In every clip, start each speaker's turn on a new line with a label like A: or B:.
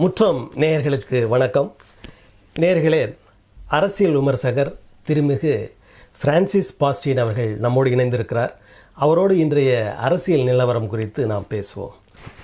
A: முற்றம் நேயர்களுக்கு வணக்கம். நேயர்களே, அரசியல் விமர்சகர் திருமிகு பிரான்சிஸ் பாஸ்டின் அவர்கள் நம்மோடு இணைந்திருக்கிறார். அவரோடு இன்றைய அரசியல் நிலவரம் குறித்து நாம் பேசுவோம்.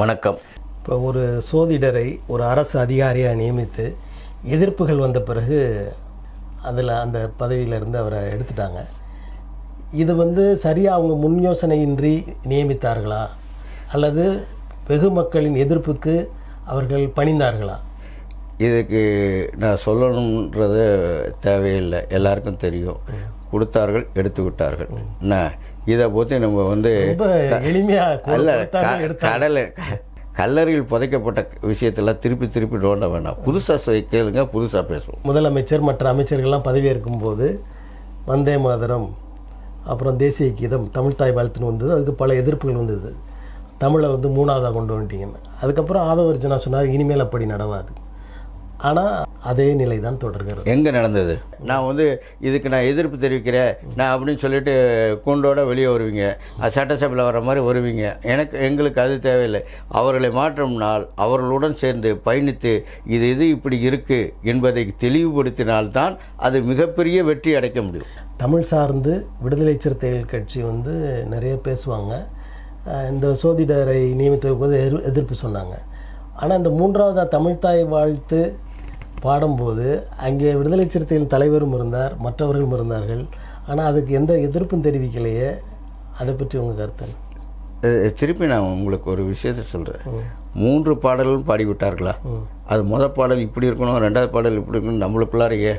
B: வணக்கம்.
A: இப்போ ஒரு சோதிடரை ஒரு அரசு அதிகாரியாக நியமித்து எதிர்ப்புகள் வந்த பிறகு அதில் அந்த பதவியிலிருந்து அவரை எடுத்துட்டாங்க. இது சரியாக அவங்க முன் யோசனையின்றி நியமித்தார்களா அல்லது வெகு மக்களின் எதிர்ப்புக்கு அவர்கள் பணிந்தார்களா?
B: இதுக்கு நான் சொல்லணுன்றது தேவையில்லை, எல்லாருக்கும் தெரியும். கொடுத்தார்கள், எடுத்து விட்டார்கள். என்ன இதை பற்றி நம்ம எளிமையாக கல்லறையில் புதைக்கப்பட்ட விஷயத்தெல்லாம் திருப்பி திருப்பி நோண்ட வேண்டாம். புதுசாக கேளுங்க, புதுசாக பேசுவோம்.
A: முதலமைச்சர் மற்ற அமைச்சர்கள்லாம் பதவியேற்கும் போது வந்தே மாதரம், அப்புறம் தேசிய கீதம், தமிழ்தாய் வாழ்த்துன்னு வந்தது. அதுக்கு பல எதிர்ப்புகள் வந்தது. தமிழை மூணாவதாக கொண்டு வந்துட்டீங்கன்னு. அதுக்கப்புறம் ஆதவர்ஜனா சொன்னார், இனிமேல் அப்படி நடவாது. ஆனால் அதே நிலை தான் தொடர்கிறது.
B: எங்கே நடந்தது? நான் இதுக்கு நான் எதிர்ப்பு தெரிவிக்கிறேன் நான் அப்படின்னு சொல்லிட்டு கூண்டோட வெளியே வருவீங்க, சட்டசபையில் வர மாதிரி வருவீங்க. எங்களுக்கு அது தேவையில்லை. அவர்களை மாற்றம்னால் அவர்களுடன் சேர்ந்து பயணித்து இது இப்படி இருக்குது என்பதை தெளிவுபடுத்தினால்தான் அது மிகப்பெரிய வெற்றி அடைக்க முடியும்.
A: தமிழ் சார்ந்து விடுதலை சிறுத்தைகள் கட்சி நிறைய பேசுவாங்க. இந்த சோதிடரை நியமித்த போது எதிர்ப்பு சொன்னாங்க. ஆனால் இந்த மூன்றாவதாக தமிழ்தாய் வாழ்த்து பாடும்போது அங்கே விடுதலை சிறுத்தைகள் தலைவரும் இருந்தார், மற்றவர்களும் இருந்தார்கள். ஆனால் அதுக்கு எந்த எதிர்ப்பும் தெரிவிக்கலையே. அதை பற்றி உங்கள் கருத்து?
B: திருப்பி நான் உங்களுக்கு ஒரு விஷயத்தை சொல்கிறேன். 3 பாடல்களும் பாடிவிட்டார்களா? அது முதல் பாடல் இப்படி இருக்கணும், 2வது பாடல் இப்படி இருக்கணும், நம்மளுக்குள்ளாரையே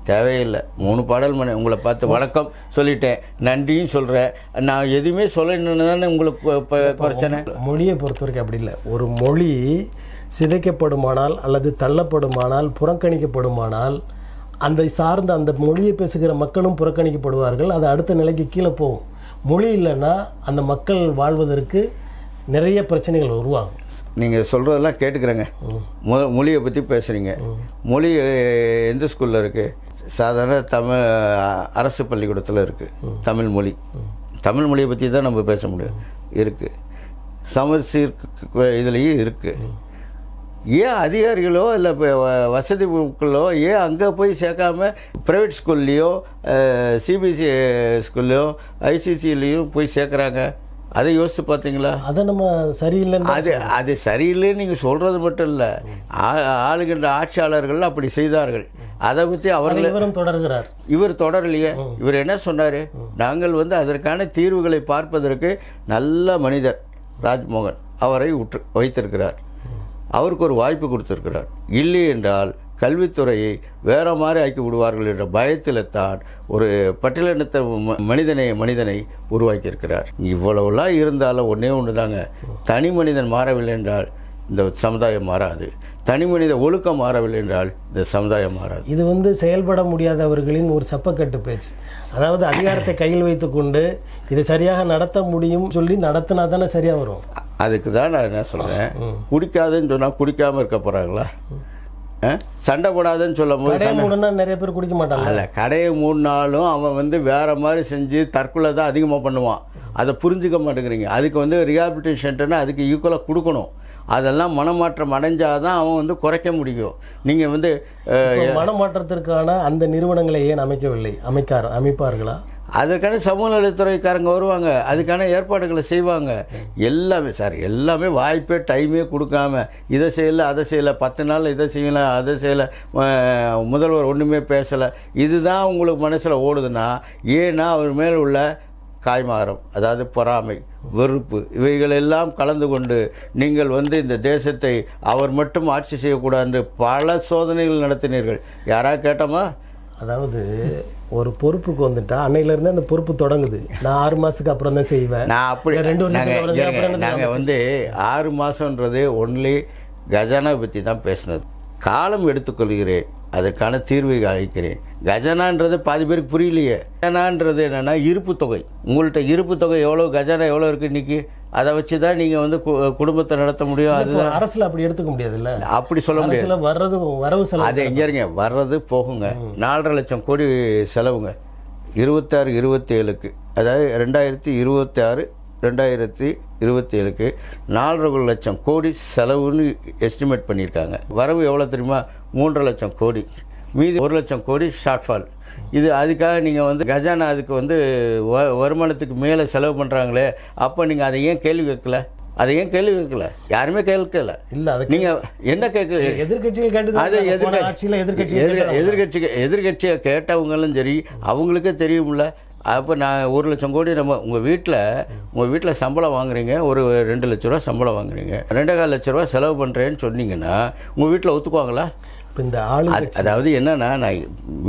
B: தேவையில்லை. 3 பாடல் உங்களை பார்த்து வணக்கம் சொல்லிட்டேன், நன்றியும் சொல்கிறேன். நான் எதுவுமே சொல்லணுன்னு தானே உங்களுக்கு பிரச்சனை.
A: மொழியை பொறுத்த வரைக்கும் அப்படி இல்லை. ஒரு மொழி சிதைக்கப்படுமானால் அல்லது தள்ளப்படுமானால், புறக்கணிக்கப்படுமானால், அந்த சார்ந்த அந்த மொழியை பேசுகிற மக்களும் புறக்கணிக்கப்படுவார்கள். அது அடுத்த நிலைக்கு கீழே போகும். மொழி இல்லைன்னா அந்த மக்கள் வாழ்வதற்கு நிறைய பிரச்சனைகள் உருவாகும்.
B: நீங்கள் சொல்கிறதெல்லாம் கேட்டுக்கிறேங்க. மொழியை பற்றி பேசுகிறீங்க. மொழி எந்த ஸ்கூலில் இருக்குது? சாதாரண தமிழ் அரசு பள்ளிக்கூடத்தில் இருக்குது தமிழ் மொழி. தமிழ் மொழியை பற்றி தான் நம்ம பேச முடியும். இருக்குது சமச்சீர் இதுலேயும் இருக்குது. ஏன் அதிகாரிகளோ இல்லை வசதி மக்களோ ஏன் அங்கே போய் சேர்க்காம ப்ரைவேட் ஸ்கூல்லையோ சிபிஎஸ்சி ஸ்கூல்லையோ ஐசிசிலையும் போய் சேர்க்குறாங்க? அதை யோசித்து பார்த்தீங்களா?
A: அதை நம்ம சரியில்லைன்னு
B: அது சரியில்லைன்னு நீங்கள் சொல்கிறது மட்டும் இல்லை, ஆளுகின்ற ஆட்சியாளர்கள் அப்படி செய்தார்கள். அதை பற்றி
A: இவரும் தொடர்கிறார்.
B: இவர் தொடரலையே. இவர் என்ன சொன்னார்? நாங்கள் அதற்கான தீர்வுகளை பார்ப்பதற்கு நல்ல மனிதர் ராஜ்மோகன் அவரை வைத்திருக்கிறார். அவருக்கு ஒரு வாய்ப்பு கொடுத்திருக்கிறார். இல்லை என்றால் கல்வித்துறையை வேற மாதிரி ஆக்கி விடுவார்கள் என்ற பயத்தில் தான் ஒரு பட்டியலினத்த மனிதனை உருவாக்கியிருக்கிறார். இவ்வளவுலாம் இருந்தாலும் ஒன்றே ஒன்று தாங்க, தனி மனிதன் மாறவில்லை என்றால் இந்த சமுதாயம் மாறாது. தனி மனித ஒழுக்கம் மாறவில்லை என்றால் இந்த சமுதாயம் மாறாது.
A: இது செயல்பட முடியாதவர்களின் ஒரு சப்பக்கட்டு பேச்சு. அதாவது அதிகாரத்தை கையில் வைத்து கொண்டு இதை சரியாக நடத்த முடியும் சொல்லி நடத்தினா தானே சரியாக வரும்.
B: அதுக்கு தான் நான் என்ன சொல்கிறேன், குடிக்காதுன்னு சொன்னால் குடிக்காமல் இருக்க போகிறாங்களா? சண்டை போடாதுன்னு சொல்லும் போது
A: நிறைய பேர் குடிக்க மாட்டாங்க.
B: இல்லை, கடையை மூடினாலும் அவன் வேற மாதிரி செஞ்சு தற்கொலை தான் அதிகமாக பண்ணுவான். அதை புரிஞ்சுக்க மாட்டேங்கிறீங்க. அதுக்கு ரிஹாபிலிட்டேஷன் சென்டர்னா அதுக்கு ஈக்குவலாக கொடுக்கணும். அதெல்லாம் மனமாற்றம் அடைஞ்சால் தான் அவன் குறைக்க முடியும். நீங்கள்
A: மனமாற்றத்திற்கான அந்த நிறுவனங்களை ஏன் அமைக்கவில்லை? அமைப்பார்களா?
B: அதற்கான சமூக நலத்துறைக்காரங்க வருவாங்க, அதுக்கான ஏற்பாடுகளை செய்வாங்க. எல்லாமே சார், எல்லாமே வாய்ப்பே டைமே கொடுக்காம இதை செய்யலை அதை செய்யலை, 10 நாள் இதை செய்யலை அதை செய்யலை, முதல்வர் ஒன்றுமே பேசலை, இதுதான் உங்களுக்கு மனசில் ஓடுதுன்னா ஏன்னா அவர் மேல் உள்ள காய்மாறம், அதாவது பொறாமை, வெறுப்பு, இவைகளெல்லாம் கலந்து கொண்டு நீங்கள் இந்த தேசத்தை அவர் மட்டும் ஆட்சி செய்யக்கூடாது பல சோதனைகள் நடத்தினீர்கள். யாராவது கேட்டோமா?
A: அதாவது ஒரு பொறுப்புக்கு வந்துட்டா அன்னையிலேருந்து அந்த பொறுப்பு தொடங்குது. நான் 6 மாதத்துக்கு அப்புறம் தான் செய்வேன்.
B: நான் அப்படி நாங்கள் 6 மாதன்றது ஒன்லி கஜானா பற்றி தான் பேசினது. காலம் எடுத்துக்கொள்கிறேன், அதற்கான தீர்வை அளிக்கிறேன். கஜானான்றது பாதி பேருக்கு புரியலையே. கஜானான்றது என்னென்னா இருப்பு தொகை. உங்கள்கிட்ட இருப்பு தொகை எவ்வளோ, கஜானா எவ்வளோ இருக்குது இன்றைக்கி, அதை வச்சு தான் நீங்கள் குடும்பத்தை நடத்த முடியும். அது
A: அரசில் அப்படி எடுத்துக்க முடியாதுல்ல,
B: அப்படி சொல்ல முடியாது.
A: வர்றது வரவு செலவு
B: அது எங்கேருங்க வர்றது போகுங்க. 4.5 லட்சம் கோடி செலவுங்க 26-27க்கு, அதாவது 2026 2027க்கு 4.5 லட்சம் கோடி செலவுன்னு எஸ்டிமேட் பண்ணியிருக்காங்க. வரவு எவ்வளோ தெரியுமா? 3.5 லட்சம் கோடி. மீதி 1 லட்சம் கோடி ஷார்ட்ஃபால். இது அதுக்காக நீங்கள் வந்து கஜானா அதுக்கு வந்து வருமானத்துக்கு மேலே செலவு பண்ணுறாங்களே, அப்போ நீங்கள் அதை ஏன் கேள்வி கேட்கல? அதை ஏன் கேள்வி கேட்கல? யாருமே கேட்கல.
A: இல்லை, அது
B: நீங்கள் என்ன கேட்க?
A: எதிர்கட்சிகள் கேட்டு
B: அது
A: எதிர்கட்சி
B: எதிர்கட்சியை கேட்டவங்களும் சரி, அவங்களுக்கே தெரியும்ல. அப்போ நான் 1 லட்சம் கோடி நம்ம உங்கள் வீட்டில் சம்பளம் வாங்குறீங்க, ஒரு 2 லட்ச ரூபா சம்பளம் வாங்குறீங்க, 2.25 லட்ச ரூபா செலவு பண்ணுறேன்னு சொன்னீங்கன்னா உங்கள் வீட்டில் ஒத்துக்குவாங்களா?
A: இப்போ இந்த
B: அதாவது என்னென்னா, நான்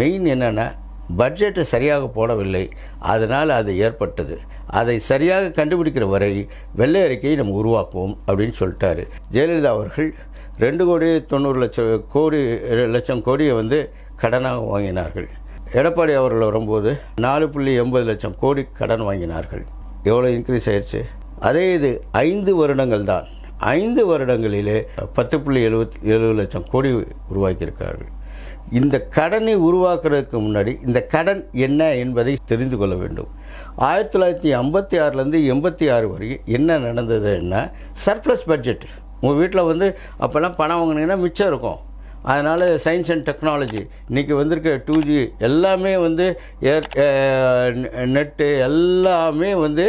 B: மெயின் என்னென்னா, பட்ஜெட்டை சரியாக போடவில்லை, அதனால் அது ஏற்பட்டது. அதை சரியாக கண்டுபிடிக்கிற வரை வெள்ளை அறிக்கையை நம்ம உருவாக்குவோம் அப்படின்னு சொல்லிட்டாரு ஜெயலலிதா அவர்கள். 2.90 லட்சம் கோடியை வந்து கடனாக வாங்கினார்கள். எடப்பாடி அவர்கள் வரும்போது 4.80 லட்சம் கோடி கடன் வாங்கினார்கள். எவ்வளோ இன்க்ரீஸ் ஆயிடுச்சு? அதே இது 5 வருடங்கள் தான். 5 வருடங்களிலே 10.77 லட்சம் கோடி உருவாக்கியிருக்கிறார்கள். இந்த கடனை உருவாக்குறதுக்கு முன்னாடி இந்த கடன் என்ன என்பதை தெரிந்து கொள்ள வேண்டும். 1956லேருந்து 86 வரை என்ன நடந்ததுன்னா, சர்ப்ளஸ் பட்ஜெட். உங்கள் வீட்டில் வந்து அப்போல்லாம் பணம் வாங்கினீங்கன்னா மிச்சம் இருக்கும். அதனால் சயின்ஸ் அண்ட் டெக்னாலஜி இன்றைக்கி வந்திருக்க 2G எல்லாமே வந்து நெட்டு எல்லாமே வந்து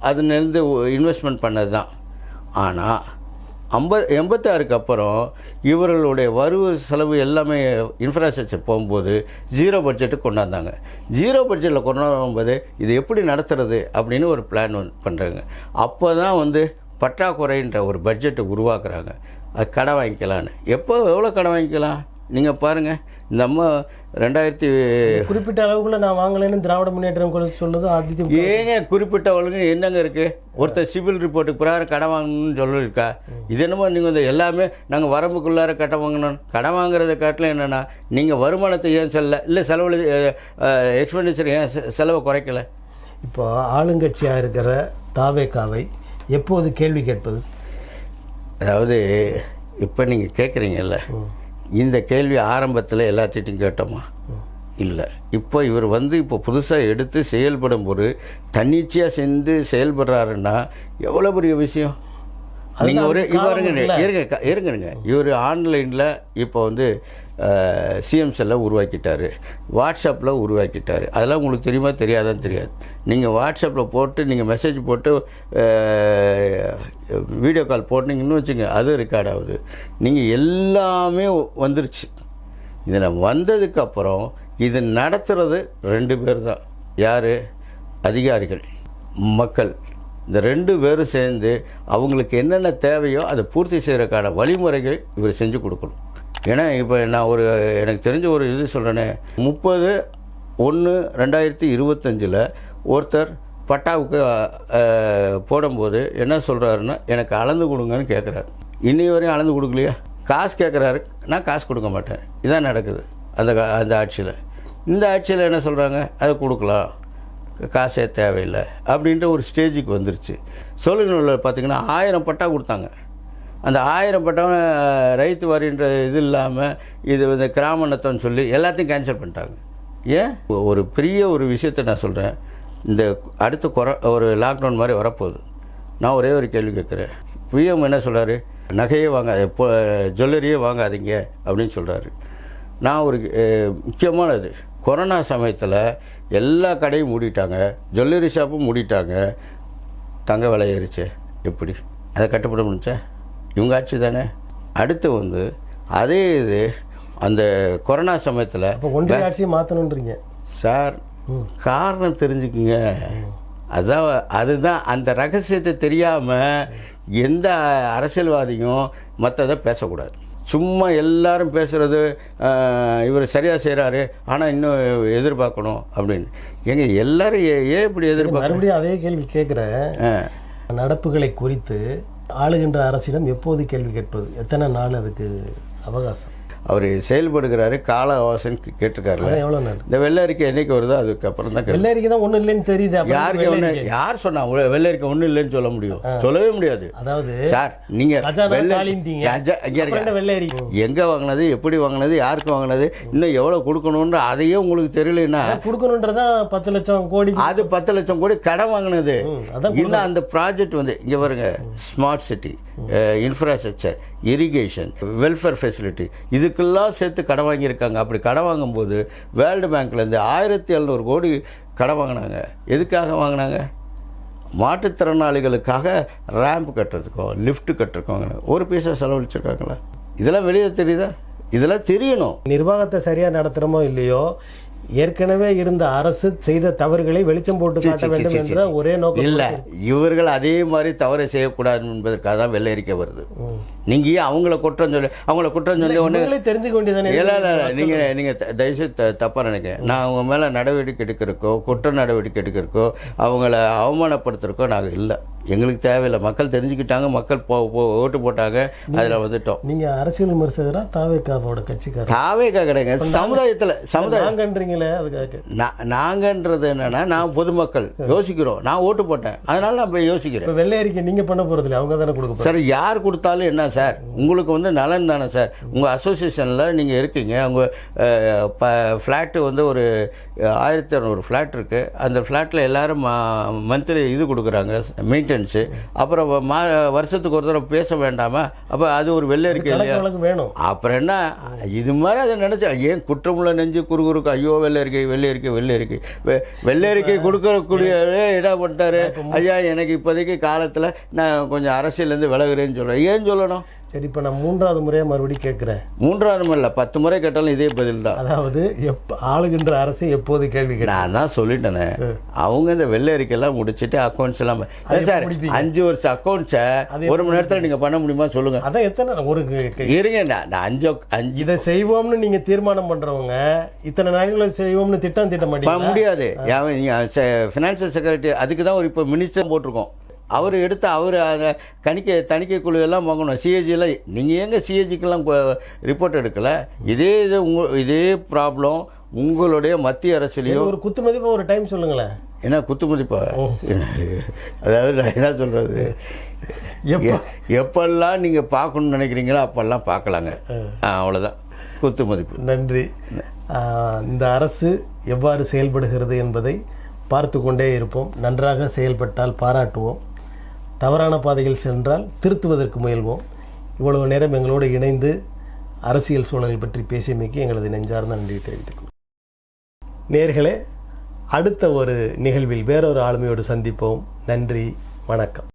B: அதுலேருந்து இன்வெஸ்ட்மெண்ட் பண்ணது தான். ஆனால் 86க்கு அப்புறம் இவர்களுடைய வரவு செலவு எல்லாமே இன்ஃப்ராஸ்ட்ரக்சர் போகும்போது 0 பட்ஜெட்டுக்கு கொண்டாந்தாங்க. 0 பட்ஜெட்டில் கொண்டாடும்போது இது எப்படி நடத்துறது அப்படின்னு ஒரு பிளான் பண்ணுறாங்க. அப்போ தான் வந்து பற்றாக்குறைன்ற ஒரு பட்ஜெட்டை உருவாக்குறாங்க. அது கடன் வாங்கிக்கலான்னு. எவ்வளோ கடன் வாங்கிக்கலாம் நீங்கள் பாருங்கள். இந்த அம்மா 2000
A: குறிப்பிட்ட அளவுக்குள்ள நான் வாங்கலைன்னு திராவிட முன்னேற்றம் கழகம் சொல்லுது. ஆதித்யம்
B: ஏங்க குறிப்பிட்ட அளவுக்கு என்னங்க இருக்குது? ஒருத்தர் சிவில் ரிப்போர்ட்டுக்கு பிரகாரம் கடன் வாங்கணும்னு சொல்லியிருக்கா? இது என்னமோ நீங்கள் வந்து எல்லாமே நாங்கள் வரம்புக்குள்ளார கடன் வாங்கணும். கடன் வாங்குறத காட்டில் என்னென்னா, நீங்கள் வருமானத்தை ஏன் இல்லை செலவு எக்ஸ்பெண்டிச்சர் ஏன் செலவை குறைக்கலை?
A: இப்போ ஆளுங்கட்சியாக இருக்கிற தாவேகாவை எப்போது கேள்வி கேட்பது?
B: அதாவது இப்போ நீங்கள் கேட்குறீங்கல்ல, இந்த கேள்வி ஆரம்பத்தில் எல்லாத்திட்டையும் கேட்டோமா? இல்லை. இப்போ இவர் வந்து இப்போ புதுசாக எடுத்து செயல்படும் போது தன்னிச்சையாக செஞ்சு செயல்படுறாருன்னா எவ்வளோ பெரிய விஷயம். நீங்கள் ஒரு இருங்க இவர் ஆன்லைனில் இப்போ வந்து சிஎம் செல்லை உருவாக்கிட்டார், வாட்ஸ்அப்பில் உருவாக்கிட்டார். அதெல்லாம் உங்களுக்கு தெரியுமா தெரியாதான்னு தெரியாது. நீங்கள் வாட்ஸ்அப்பில் போட்டு நீங்கள் மெசேஜ் போட்டு வீடியோ கால் போட்டிங்கன்னு வச்சுங்க, அது ரெக்கார்ட் ஆகுது. நீங்கள் எல்லாமே வந்துருச்சு. இதில் வந்ததுக்கப்புறம் இது நடத்துகிறது 2 பேர் தான். யார்? அதிகாரிகள், மக்கள். இந்த 2 பேரும் சேர்ந்து அவங்களுக்கு என்னென்ன தேவையோ அதை பூர்த்தி செய்கிறதுக்கான வழிமுறைகள் இவர் செஞ்சு கொடுக்கணும். ஏன்னா இப்போ நான் எனக்கு தெரிஞ்ச ஒரு இது சொல்கிறேனே, 30/1/2025 ஒருத்தர் பட்டாவுக்கு போடும்போது என்ன சொல்கிறாருன்னா, எனக்கு அளந்து கொடுங்கன்னு கேட்குறாரு. இன்னி வரையும் அளந்து கொடுக்கலையா? காசு கேட்குறாரு, நான் காசு கொடுக்க மாட்டேன். இதான் நடக்குது அந்த ஆட்சியில். இந்த ஆட்சியில் என்ன சொல்கிறாங்க, அதை கொடுக்கலாம், காசே தேவையில்லை அப்படின்ற ஒரு ஸ்டேஜுக்கு வந்துருச்சு. சோழிங்கநல்லூரில் பார்த்திங்கன்னா 1000 பட்டா கொடுத்தாங்க. அந்த 1000 பட்டம் ரைத்து வாரின்ற இது இல்லாமல் இது வந்து கிராமணத்தன்னு சொல்லி எல்லாத்தையும் கேன்சல் பண்ணிட்டாங்க. ஏன்? ஒரு பெரிய ஒரு விஷயத்தை நான் சொல்கிறேன். இந்த அடுத்த ஒரு லாக்டவுன் மாதிரி வரப்போகுது. நான் ஒரே ஒரு கேள்வி கேட்குறேன். பிஎம் என்ன சொல்கிறாரு? நகையே ஜுவல்லரியே வாங்காதீங்க அப்படின்னு சொல்கிறாரு. நான் ஒரு முக்கியமானது, கொரோனா சமயத்தில் எல்லா கடையும் மூடிட்டாங்க, ஜுவல்லரி ஷாப்பும் மூடிட்டாங்க, தங்க விலை ஏறிச்சு. எப்படி அதை கட்டுப்பட முடிச்சா? இவங்க ஆட்சி தானே. அடுத்து வந்து அதே இது அந்த கொரோனா சமயத்தில்
A: ஒன்றிய ஆட்சியை மாற்றணுன்றீங்க
B: சார். காரணம் தெரிஞ்சுக்குங்க. அதுதான் அந்த ரகசியத்தை தெரியாமல் எந்த அரசியல்வாதியும் மற்றதை பேசக்கூடாது. சும்மா எல்லாரும் பேசுகிறது இவர் சரியாக செய்கிறாரு, ஆனால் இன்னும் எதிர்பார்க்கணும் அப்படின்னு. ஏங்க எல்லாரும் ஏன் இப்படி எதிர்பார்க்க?
A: மறுபடியும் அதே கேள்வி கேட்குறேன். நடப்புகளை குறித்து ஆளுகின்ற அரசிடம் எப்போது கேள்வி கேட்பது? எத்தனை நாள் அதுக்கு அவகாசம்?
B: அவர் செயல்படுகிறாரு, கால அவகாசம் கேட்டிருக்காருல்ல.
A: எவ்வளோ நாள்
B: இந்த வெள்ளை அறிக்கை என்னைக்கு வருதோ அதுக்கப்புறம் தான்
A: வெள்ளை அறிக்கை தான் ஒன்றும் இல்லைன்னு தெரியுது.
B: யாருக்கு ஒன்று யார் சொன்னா வெள்ளை அறிக்கை ஒன்றும் இல்லைன்னு சொல்ல முடியும்? சொல்லவே முடியாது.
A: அதாவது
B: சார் நீங்கள்
A: வெள்ளை அறிக்கை
B: எங்கே வாங்கினது, எப்படி வாங்கினது, யாருக்கு வாங்கினது, இன்னும் எவ்வளோ கொடுக்கணுன்ற அதையே உங்களுக்கு தெரியலன்னா
A: கொடுக்கணுன்றதான் 10 லட்சம் கோடி.
B: அது 10 லட்சம் கோடி கடன் வாங்கினது. இன்னும் அந்த ப்ராஜெக்ட் வந்து இங்கே பாருங்க, smart city, infrastructure, irrigation, welfare facility, இதுக்கெல்லாம் சேர்த்து கடன் வாங்கியிருக்காங்க. அப்படி கடன் வாங்கும்போது வேர்ல்டு பேங்க்லேருந்து 1700 கோடி கடன் வாங்கினாங்க. எதுக்காக வாங்கினாங்க? மாற்றுத்திறனாளிகளுக்காக ரேம்ப் கட்டுறதுக்கோ லிஃப்ட் கட்டுறதுக்கோ ஒரு பைசா செலவழிச்சிருக்காங்களா? இதெல்லாம் வெளியே தெரியுதா? இதெல்லாம் தெரியணும்.
A: நிர்வாகத்தை சரியாக நடத்துகிறோமோ இல்லையோ, ஏற்கனவே இருந்த அரசு செய்த தவறுகளை வெளிச்சம் போட்டு காட்ட வேண்டும் என்ற ஒரே நோக்கம்
B: இல்லை. இவர்கள் அதே மாதிரி தவறை செய்யக்கூடாது என்பதற்காக தான் வெள்ளை அறிக்கை வருது. நீங்கள் ஏன் அவங்கள குற்றம் சொல்லி ஒன்று
A: தெரிஞ்சுக்க வேண்டியதானே?
B: இல்லை நீங்கள் தயவுசெய்து தப்பாக நினைக்கிறேன். நான் அவங்க மேலே நடவடிக்கை எடுக்கிறக்கோ குற்ற நடவடிக்கை எடுக்கிறக்கோ அவங்கள அவமானப்படுத்துறக்கோ நாங்கள் இல்லை. எங்களுக்கு தேவையில்லை. மக்கள் தெரிஞ்சுக்கிட்டாங்க, மக்கள் ஓட்டு போட்டாங்க, அதில் வந்துட்டோம்.
A: நீங்கள் அரசியல் விமர்சகரா தாவேக்காவோட கட்சிக்காரர்?
B: தாவேக்கா கிடையாது, சமுதாயத்தில் நாங்கன்றது என்னன்னா, நான் பொதுமக்கள் யோசிக்கிறோம். நான் ஓட்டு போட்டேன், அதனால நான் போய் யோசிக்கிறேன்.
A: வெள்ளை அறிக்கை நீங்க பண்ண போறது இல்லை, அவங்க தானே கொடுக்க.
B: சார் யார் கொடுத்தாலும் என்ன சார், உங்களுக்கு வந்து நலன் தானே சார். உங்கள் அசோசியேஷனில் நீங்கள் இருக்கீங்க, உங்கள் ஃப்ளாட்டு வந்து ஒரு 1600 ஃப்ளாட் இருக்குது. அந்த ஃப்ளாட்டில் எல்லோரும் மந்த்லி இது கொடுக்குறாங்க, மெயின்டெனன்ஸு. அப்புறம் வருஷத்துக்கு ஒரு தடவை பேச வேண்டாமா? அப்போ அது ஒரு வெள்ளை அறிக்கை இல்லையா வேணும்? அப்புறம் என்ன இது மாதிரி அதை நினச்சா ஏன் குற்றமுள்ள நெஞ்சு குறுகுறுக்கு ஐயோ வெள்ளை அறிக்கை கொடுக்கக்கூடியவரே என்ன பண்ணிட்டாரு? ஐயா எனக்கு இப்போதைக்கு காலத்தில் நான் கொஞ்சம் அரசியலேருந்து விலகுறேன்னு சொல்கிறேன். ஏன் சொல்லணும்?
A: சரி, இப்போ நான் 3வது முறையாக மறுபடியும் கேட்குறேன்.
B: 3வது முறை இல்லை, 10 முறை கேட்டாலும் இதே பதில் தான்.
A: அதாவது ஆளுகின்ற அரசு எப்போது கேள்வி
B: நான் தான் சொல்லிட்டேனே. அவங்க இந்த வெள்ளை அறிக்கையெல்லாம் முடிச்சுட்டு அக்கௌண்ட்ஸ் எல்லாம் சார் 5 வருஷம் அக்கௌண்ட்ஸை 1 மணி நேரத்தில் நீங்கள் பண்ண முடியுமா சொல்லுங்கள்?
A: அதான் எத்தனை ஒரு
B: இருங்க, நான் 5
A: இதை செய்வோம்னு நீங்கள் தீர்மானம் பண்ணுறவங்க இத்தனை நாட்களை செய்வோம்னு திட்ட
B: முடியாது. ஃபினான்சியல் செக்ரட்டரி அதுக்கு தான் ஒரு இப்போ மினிஸ்டர் போட்டிருக்கோம். அவர் எடுத்து அந்த தணிக்கை குழு எல்லாம் வாங்கணும். சிஏஜிலாம் நீங்கள் ஏங்க சிஏஜிக்கெல்லாம் ரிப்போர்ட் எடுக்கலை? இதே ப்ராப்ளம் உங்களுடைய மத்திய அரசுலேயும்.
A: ஒரு குத்து மதிப்பாக ஒரு டைம் சொல்லுங்களேன்.
B: என்ன குத்து மதிப்பா? அதாவது நான் என்ன சொல்கிறது, எப்பெல்லாம் நீங்கள் பார்க்கணுன்னு நினைக்கிறீங்களோ அப்பெல்லாம் பார்க்கலாங்க. அவ்வளோதான் குத்து மதிப்பு.
A: நன்றி. இந்த அரசு எவ்வாறு செயல்படுகிறது என்பதை பார்த்து கொண்டே இருப்போம். நன்றாக செயல்பட்டால் பாராட்டுவோம், தவறான பாதையில் சென்றால் திருத்துவதற்கு முயல்வோம். இவ்வளவு நேரம் எங்களோடு இணைந்து அரசியல் சூழல் பற்றி பேசியமைக்கு எங்களது நெஞ்சார்ந்த நன்றியை தெரிவித்துக் கொள்கிறோம். நேயர்களே, அடுத்த ஒரு நிகழ்வில் வேறொரு ஆளுமையோடு சந்திப்போம். நன்றி, வணக்கம்.